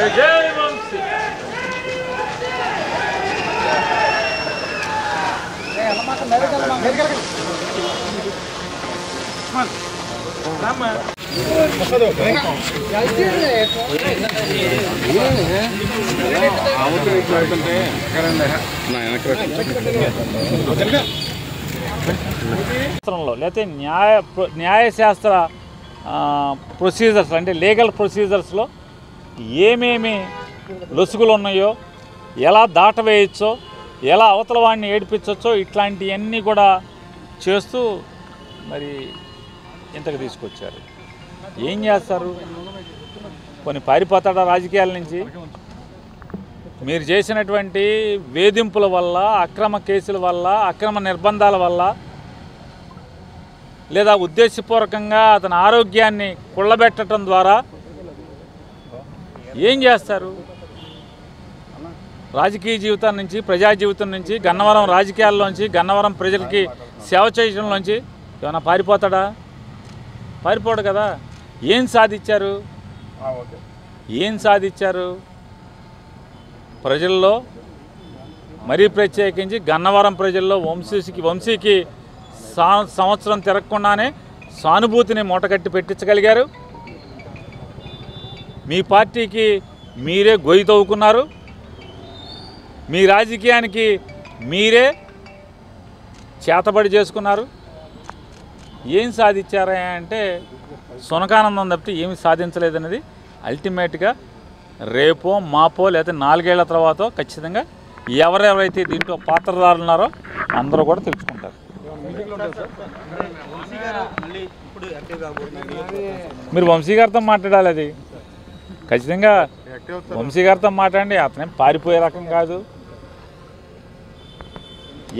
जय वंशी లేకపోతే న్యాయశాస్త్ర ప్రొసీజర్స్ అంటే లీగల్ ప్రొసీజర్స్లో ఏమేమి లొసుగులు ఉన్నాయో, ఎలా దాటవేయచ్చో, ఎలా అవతల వాడిని ఏడిపించవచ్చో ఇట్లాంటివన్నీ కూడా చేస్తూ మరి ఇంతకు తీసుకొచ్చారు. ఏం చేస్తారు? కొన్ని పారిపోతాడా రాజకీయాల నుంచి? మీరు చేసినటువంటి వేధింపుల వల్ల, అక్రమ కేసుల వల్ల, అక్రమ నిర్బంధాల వల్ల, లేదా ఉద్దేశపూర్వకంగా అతని ఆరోగ్యాన్ని కుళ్ళబెట్టడం ద్వారా ఏం చేస్తారు? రాజకీయ జీవితం నుంచి, ప్రజా జీవితం నుంచి, గన్నవరం రాజకీయాల్లోంచి, గన్నవరం ప్రజలకి సేవ చేయడంలోంచి ఏమైనా పారిపోతాడా? పారిపోడు కదా. ఏం సాధించారు? ఏం సాధించారు? ప్రజల్లో, మరీ ప్రత్యేకించి గన్నవరం ప్రజల్లో వంశీకి సంవత్సరం తిరగకుండానే సానుభూతిని మూటగట్టి పెట్టించగలిగారు. మీ పార్టీకి మీరే గొయ్యి తవ్వుకున్నారు. మీ రాజకీయానికి మీరే చేతబడి చేసుకున్నారు. ఏం సాధించారా అంటే సునకానందం తప్పితే ఏమి సాధించలేదనేది అల్టిమేట్గా రేపో మాపో లేకపోతే 4 ఏళ్ల తర్వాత ఖచ్చితంగా ఎవరెవరైతే దీంట్లో పాత్రదారులు ఉన్నారో అందరూ కూడా తెలుసుకుంటారు. మీరు వంశీ గారితో మాట్లాడాలి. అది ఖచ్చితంగా వంశీ గారితో మాట్లాడండి. అతనేం పారిపోయే రకం కాదు,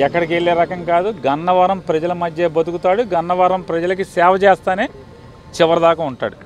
ఎక్కడికి వెళ్ళే రకం కాదు. గన్నవరం ప్రజల మధ్య బతుకుతాడు. గన్నవరం ప్రజలకి సేవ చేస్తానే చివరిదాకా ఉంటాడు.